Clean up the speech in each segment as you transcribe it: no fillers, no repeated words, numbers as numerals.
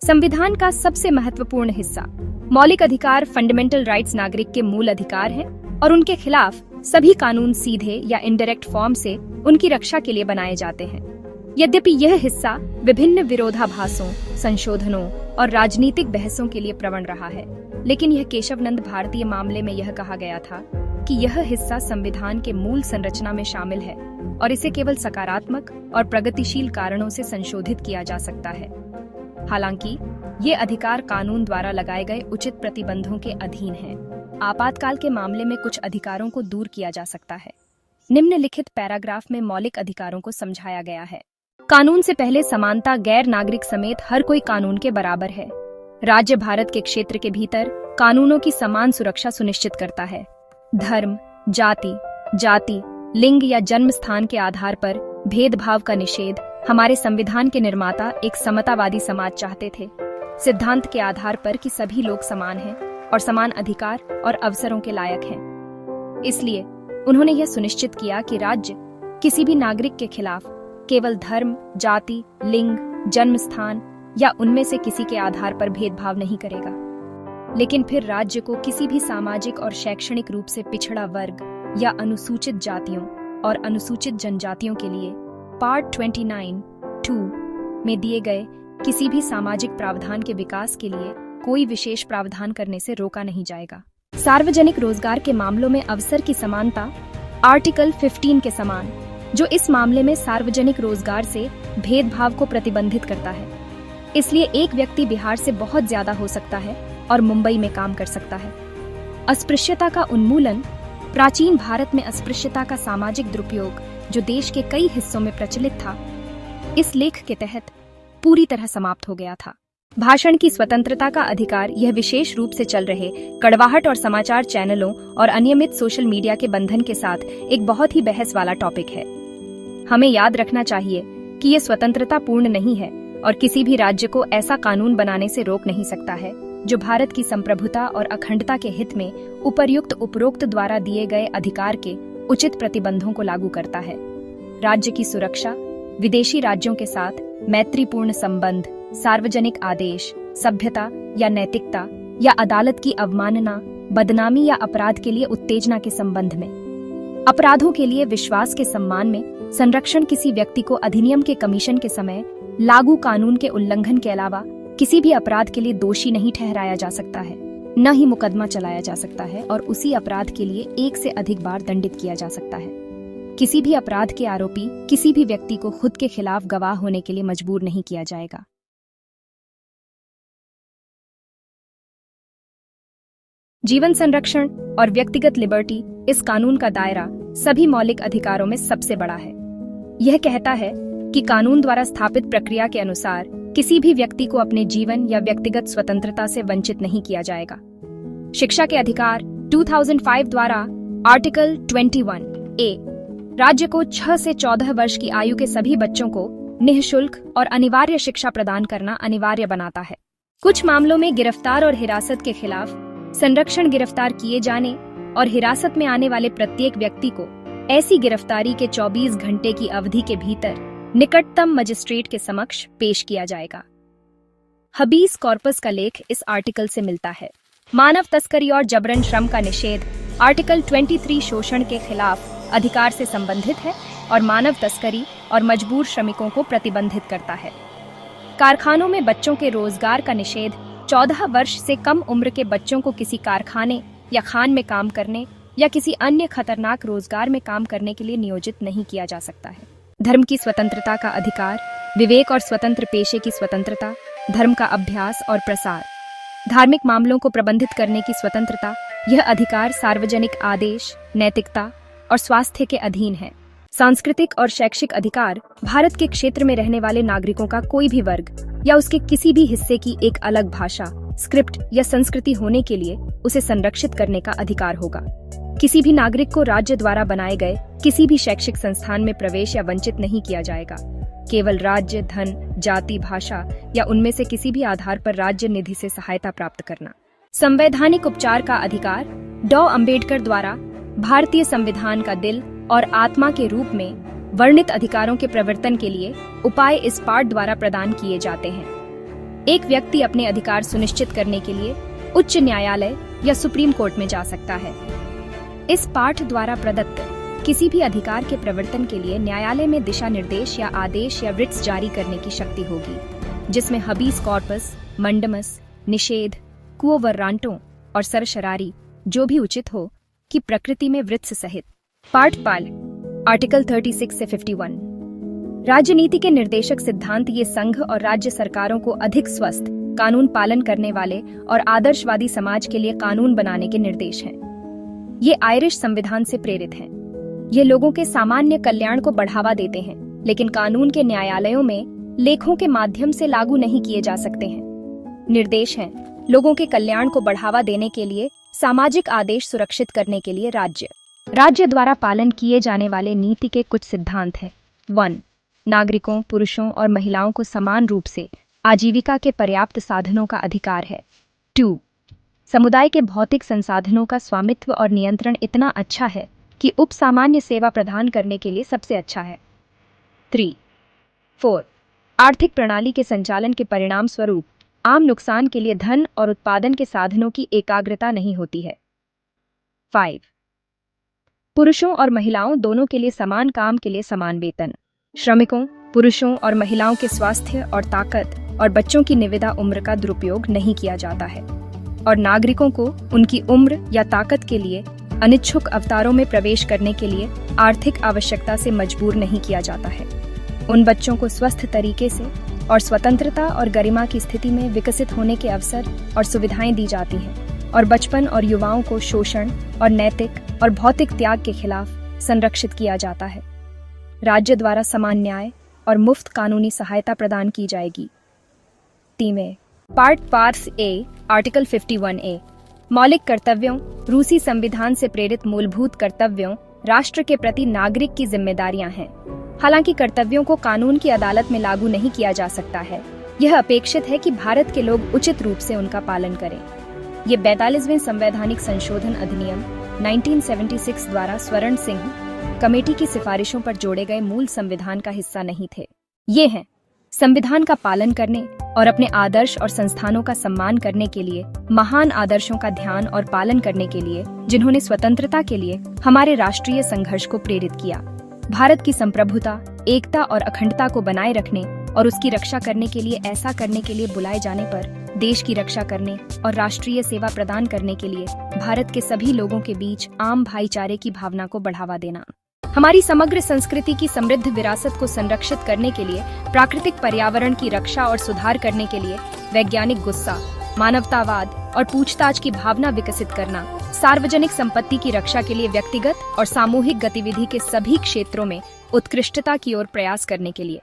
संविधान का सबसे महत्वपूर्ण हिस्सा। मौलिक अधिकार फंडामेंटल राइट्स नागरिक के मूल अधिकार हैं और उनके खिलाफ सभी कानून सीधे या इनडायरेक्ट फॉर्म से उनकी रक्षा के लिए बनाए जाते हैं। यद्यपि यह हिस्सा विभिन्न विरोधाभासों, संशोधनों और राजनीतिक बहसों के लिए प्रवण रहा है, लेकिन यह केशवनंद भारतीय मामले में यह कहा गया था कि यह हिस्सा संविधान के मूल संरचना में शामिल है और इसे केवल सकारात्मक और प्रगतिशील कारणों से संशोधित किया जा सकता है। हालांकि ये अधिकार कानून द्वारा लगाए गए उचित प्रतिबंधों के अधीन हैं। आपातकाल के मामले में कुछ अधिकारों को दूर किया जा सकता है। निम्नलिखित पैराग्राफ में मौलिक अधिकारों को समझाया गया है। कानून से पहले समानता गैर नागरिक समेत हर कोई कानून के बराबर है। राज्य भारत के क्षेत्र के भीतर कानूनों की समान सुरक्षा सुनिश्चित करता है। धर्म, जाति, लिंग या जन्म स्थान के आधार पर भेदभाव का निषेध। हमारे संविधान के निर्माता एक समतावादी समाज चाहते थे, सिद्धांत के आधार पर कि सभी लोग समान हैं और समान अधिकार और अवसरों के लायक हैं। इसलिए उन्होंने यह सुनिश्चित किया कि राज्य किसी भी नागरिक के खिलाफ केवल धर्म, जाति, लिंग, जन्म स्थान या उनमें से किसी के आधार पर भेदभाव नहीं करेगा। लेकिन फिर राज्य को किसी भी सामाजिक और शैक्षणिक रूप से पिछड़ा वर्ग या अनुसूचित जातियों और अनुसूचित जनजातियों के लिए पार्ट 29(2) में दिए गए किसी भी सामाजिक प्रावधान के विकास के लिए कोई विशेष प्रावधान करने से रोका नहीं जाएगा। सार्वजनिक रोजगार के मामलों में अवसर की समानता आर्टिकल 15 के समान, जो इस मामले में सार्वजनिक रोजगार से भेदभाव को प्रतिबंधित करता है। इसलिए एक व्यक्ति बिहार से बहुत ज्यादा हो सकता है और मुंबई में काम कर सकता है। अस्पृश्यता का उन्मूलन। प्राचीन भारत में अस्पृश्यता का सामाजिक दुरुपयोग, जो देश के कई हिस्सों में प्रचलित था, इस लेख के तहत पूरी तरह समाप्त हो गया था। भाषण की स्वतंत्रता का अधिकार। यह विशेष रूप से चल रहे कड़वाहट और समाचार चैनलों और अनियमित सोशल मीडिया के बंधन के साथ एक बहुत ही बहस वाला टॉपिक है। हमें याद रखना चाहिए कि यह स्वतंत्रता पूर्ण नहीं है और किसी भी राज्य को ऐसा कानून बनाने से रोक नहीं सकता है जो भारत की संप्रभुता और अखंडता के हित में उपरोक्त द्वारा दिए गए अधिकार के उचित प्रतिबंधों को लागू करता है। राज्य की सुरक्षा, विदेशी राज्यों के साथ मैत्रीपूर्ण संबंध, सार्वजनिक आदेश, सभ्यता या नैतिकता या अदालत की अवमानना, बदनामी या अपराध के लिए उत्तेजना के संबंध में। अपराधों के लिए विश्वास के सम्मान में संरक्षण। किसी व्यक्ति को अधिनियम के कमीशन के समय लागू कानून के उल्लंघन के अलावा किसी भी अपराध के लिए दोषी नहीं ठहराया जा सकता है, न ही मुकदमा चलाया जा सकता है और उसी अपराध के लिए एक से अधिक बार दंडित किया जा सकता है। किसी भी अपराध के आरोपी किसी भी व्यक्ति को खुद के खिलाफ गवाह होने के लिए मजबूर नहीं किया जाएगा। जीवन संरक्षण और व्यक्तिगत लिबर्टी। इस कानून का दायरा सभी मौलिक अधिकारों में सबसे बड़ा है। यह कहता है कि कानून द्वारा स्थापित प्रक्रिया के अनुसार किसी भी व्यक्ति को अपने जीवन या व्यक्तिगत स्वतंत्रता से वंचित नहीं किया जाएगा। शिक्षा के अधिकार 2005 द्वारा आर्टिकल 21(a) राज्य को 6 से 14 वर्ष की आयु के सभी बच्चों को निःशुल्क और अनिवार्य शिक्षा प्रदान करना अनिवार्य बनाता है। कुछ मामलों में गिरफ्तार और हिरासत के खिलाफ संरक्षण। गिरफ्तार किए जाने और हिरासत में आने वाले प्रत्येक व्यक्ति को ऐसी गिरफ्तारी के 24 घंटे की अवधि के भीतर निकटतम मजिस्ट्रेट के समक्ष पेश किया जाएगा। हबीस कॉर्पस का लेख इस आर्टिकल से मिलता है। मानव तस्करी और जबरन श्रम का निषेध। आर्टिकल 23 शोषण के खिलाफ अधिकार से संबंधित है और मानव तस्करी और मजबूर श्रमिकों को प्रतिबंधित करता है। कारखानों में बच्चों के रोजगार का निषेध। 14 वर्ष से कम उम्र के बच्चों को किसी कारखाने या खान में काम करने या किसी अन्य खतरनाक रोजगार में काम करने के लिए नियोजित नहीं किया जा सकता है। धर्म की स्वतंत्रता का अधिकार। विवेक और स्वतंत्र पेशे की स्वतंत्रता, धर्म का अभ्यास और प्रसार। धार्मिक मामलों को प्रबंधित करने की स्वतंत्रता। यह अधिकार सार्वजनिक आदेश, नैतिकता और स्वास्थ्य के अधीन है। सांस्कृतिक और शैक्षिक अधिकार। भारत के क्षेत्र में रहने वाले नागरिकों का कोई भी वर्ग या उसके किसी भी हिस्से की एक अलग भाषा, स्क्रिप्ट या संस्कृति होने के लिए उसे संरक्षित करने का अधिकार होगा। किसी भी नागरिक को राज्य द्वारा बनाए गए किसी भी शैक्षिक संस्थान में प्रवेश या वंचित नहीं किया जाएगा। केवल राज्य, धन, जाति, भाषा या उनमें से किसी भी आधार पर राज्य निधि से सहायता प्राप्त करना। संवैधानिक उपचार का अधिकार। डॉ. अंबेडकर द्वारा भारतीय संविधान का दिल और आत्मा के रूप में वर्णित अधिकारों के प्रवर्तन के लिए उपाय इस पाठ द्वारा प्रदान किए जाते हैं। एक व्यक्ति अपने अधिकार सुनिश्चित करने के लिए उच्च न्यायालय या सुप्रीम कोर्ट में जा सकता है। इस पाठ द्वारा प्रदत्त किसी भी अधिकार के प्रवर्तन के लिए न्यायालय में दिशा निर्देश या आदेश या रिट्स जारी करने की शक्ति होगी, जिसमें हबीस कॉर्पस, मंडमस, निषेध, क्वो वर्रांटो और सरशरारी जो भी उचित हो की प्रकृति में वृत्स सहित। पार्ट पाल आर्टिकल 36 से 51। राजनीति के निर्देशक सिद्धांत ये संघ और राज्य सरकारों को अधिक स्वस्थ, कानून पालन करने वाले और आदर्शवादी समाज के लिए कानून बनाने के निर्देश हैं। ये आयरिश संविधान से प्रेरित हैं। ये लोगों के सामान्य कल्याण को बढ़ावा देते हैं, लेकिन कानून के न्यायालयों में लेखों के माध्यम से लागू नहीं किए जा सकते हैं। निर्देश हैं लोगों के कल्याण को बढ़ावा देने के लिए, सामाजिक आदेश सुरक्षित करने के लिए राज्य द्वारा पालन किए जाने वाले नीति के कुछ सिद्धांत हैं। 1. नागरिकों, पुरुषों और महिलाओं को समान रूप से आजीविका के पर्याप्त साधनों का अधिकार है। 2. समुदाय के भौतिक संसाधनों का स्वामित्व और नियंत्रण इतना अच्छा है कि उप सामान्य सेवा प्रदान करने के लिए सबसे अच्छा है। 3. 4. आर्थिक प्रणाली के संचालन के परिणाम स्वरूप आम नुकसान के लिए धन और उत्पादन के साधनों की एकाग्रता नहीं होती है। 5. पुरुषों और महिलाओं दोनों के लिए समान काम के लिए समान वेतन। श्रमिकों, पुरुषों और महिलाओं के स्वास्थ्य और ताकत और बच्चों की निविदा उम्र का दुरुपयोग नहीं किया जाता है, और नागरिकों को उनकी उम्र या ताकत के लिए अनिच्छुक अवतारों में प्रवेश करने के लिए आर्थिक आवश्यकता से मजबूर नहीं किया जाता है। उन बच्चों को स्वस्थ तरीके से और स्वतंत्रता और गरिमा की स्थिति में विकसित होने के अवसर और सुविधाएं दी जाती हैं, और बचपन और युवाओं को शोषण और नैतिक और भौतिक त्याग के खिलाफ संरक्षित किया जाता है। राज्य द्वारा समान न्याय और मुफ्त कानूनी सहायता प्रदान की जाएगी। 3. पार्ट पार्स ए आर्टिकल 51A। मौलिक कर्तव्यों। रूसी संविधान से प्रेरित मूलभूत कर्तव्यों राष्ट्र के प्रति नागरिक की जिम्मेदारियां हैं। हालांकि कर्तव्यों को कानून की अदालत में लागू नहीं किया जा सकता है, यह अपेक्षित है कि भारत के लोग उचित रूप से उनका पालन करें। ये 42वें संवैधानिक संशोधन अधिनियम 1976 द्वारा स्वर्ण सिंह कमेटी की सिफारिशों पर जोड़े गए मूल संविधान का हिस्सा नहीं थे। ये हैं संविधान का पालन करने और अपने आदर्श और संस्थानों का सम्मान करने के लिए, महान आदर्शों का ध्यान और पालन करने के लिए जिन्होंने स्वतंत्रता के लिए हमारे राष्ट्रीय संघर्ष को प्रेरित किया, भारत की संप्रभुता, एकता और अखंडता को बनाए रखने और उसकी रक्षा करने के लिए ऐसा करने के लिए बुलाए जाने पर देश की रक्षा करने और राष्ट्रीय सेवा प्रदान करने के लिए भारत के सभी लोगों के बीच आम भाईचारे की भावना को बढ़ावा देना, हमारी समग्र संस्कृति की समृद्ध विरासत को संरक्षित करने के लिए प्राकृतिक पर्यावरण की रक्षा और सुधार करने के लिए वैज्ञानिक गुस्सा, मानवतावाद और पूछताछ की भावना विकसित करना, सार्वजनिक संपत्ति की रक्षा के लिए व्यक्तिगत और सामूहिक गतिविधि के सभी क्षेत्रों में उत्कृष्टता की ओर प्रयास करने के लिए।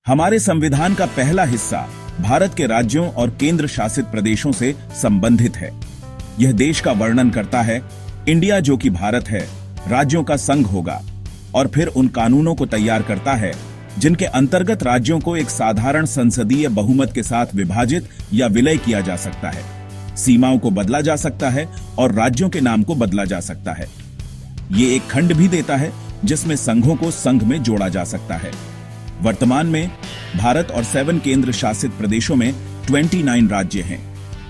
हमारे संविधान का पहला हिस्सा भारत के राज्यों और केंद्र शासित प्रदेशों से संबंधित है। यह देश का वर्णन करता है। इंडिया जो कि भारत है, राज्यों का संघ होगा, और फिर उन कानूनों को तैयार करता है जिनके अंतर्गत राज्यों को एक साधारण संसदीय बहुमत के साथ विभाजित या विलय किया जा सकता है, सीमाओं को बदला जा सकता है और राज्यों के नाम को बदला जा सकता है। ये एक खंड भी देता है जिसमें संघों को संघ में जोड़ा जा सकता है। वर्तमान में भारत और 7 केंद्र शासित प्रदेशों में 29 राज्य हैं।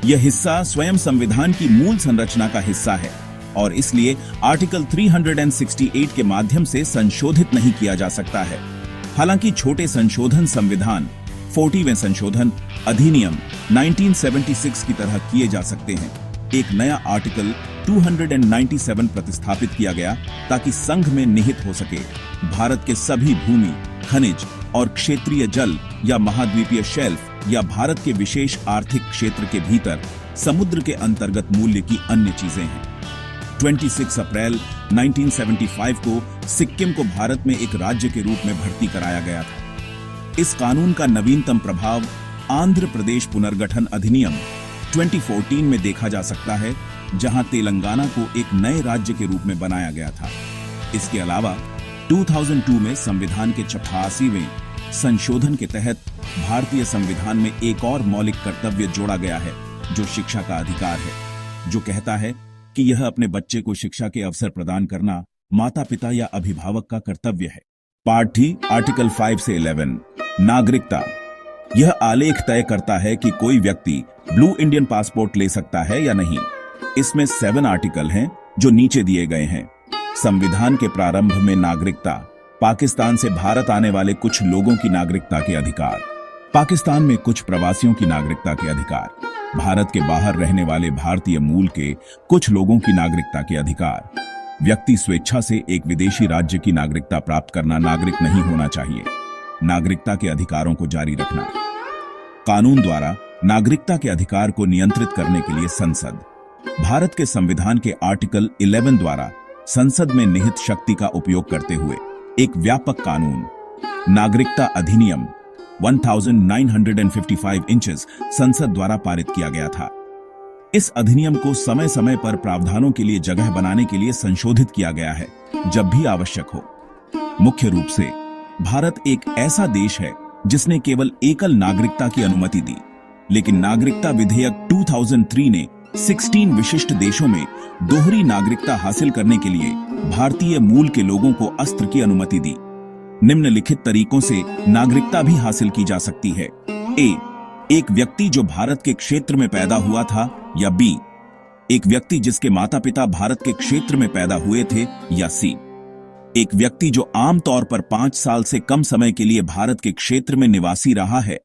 यह हिस्सा स्वयं संविधान की मूल संरचना का हिस्सा है और इसलिए आर्टिकल 368 के माध्यम से संशोधित नहीं किया जा सकता है। हालांकि छोटे संशोधन संविधान 40वें संशोधन अधिनियम 1976 की तरह किए जा सकते हैं। एक नया आर्टिकल 297 प्रतिस्थापित किया गया ताकि संघ में निहित हो सके भारत के सभी भूमि, खनिज और क्षेत्रीय जल या महाद्वीपीय शेल्फ या भारत के विशेष आर्थिक क्षेत्र के भीतर समुद्र के अंतर्गत मूल्य की अन्य चीजें हैं। 26 अप्रैल 1975 को सिक्किम को भारत में एक राज्य के रूप में भर्ती कराया गया था। इस कानून का नवीनतम प्रभाव आंध्र प्रदेश पुनर्गठन अधिनियम 2014 में देखा जा सकता है, जहां तेलंगाना को एक नए राज्य के रूप में बनाया गया था। इसके अलावा 2002 में संविधान के 88वें संशोधन के तहत भारतीय संविधान में एक और मौलिक कर्तव्य जोड़ा गया है, जो शिक्षा का अधिकार है, जो कहता है कि यह अपने बच्चे को शिक्षा के अवसर प्रदान करना माता पिता या अभिभावक का कर्तव्य है। पार्ट थी आर्टिकल 5 से 11 नागरिकता। यह आलेख तय करता है कि कोई व्यक्ति ब्लू इंडियन पासपोर्ट ले सकता है या नहीं। इसमें 7 आर्टिकल हैं जो नीचे दिए गए हैं। संविधान के प्रारंभ में नागरिकता, पाकिस्तान से भारत आने वाले कुछ लोगों की नागरिकता के अधिकार, पाकिस्तान में कुछ प्रवासियों की नागरिकता के अधिकार, भारत के बाहर रहने वाले भारतीय मूल के कुछ लोगों की नागरिकता के अधिकार, व्यक्ति स्वेच्छा से एक विदेशी राज्य की नागरिकता प्राप्त करना नागरिक नहीं होना चाहिए, नागरिकता के अधिकारों को जारी रखना, कानून द्वारा नागरिकता के अधिकार को नियंत्रित करने के लिए संसद, भारत के संविधान के आर्टिकल 11 द्वारा संसद में निहित शक्ति का उपयोग करते हुए एक व्यापक कानून, नागरिकता अधिनियम 1955 इंचेस संसद द्वारा पारित किया गया था। इस अधिनियम को समय समय पर प्रावधानों के लिए जगह बनाने के लिए संशोधित किया गया है जब भी आवश्यक हो। मुख्य रूप से भारत एक ऐसा देश है जिसने केवल एकल नागरिकता की अनुमति दी, लेकिन नागरिकता विधेयक 2003 ने 16 विशिष्ट देशों में दोहरी नागरिकता हासिल करने के लिए भारतीय मूल के लोगों को अस्त्र की अनुमति दी। निम्नलिखित तरीकों से नागरिकता भी हासिल की जा सकती है। ए, एक व्यक्ति जो भारत के क्षेत्र में पैदा हुआ था, या बी, एक व्यक्ति जिसके माता पिता भारत के क्षेत्र में पैदा हुए थे, या सी, एक व्यक्ति जो आमतौर पर 5 साल से कम समय के लिए भारत के क्षेत्र में निवासी रहा है।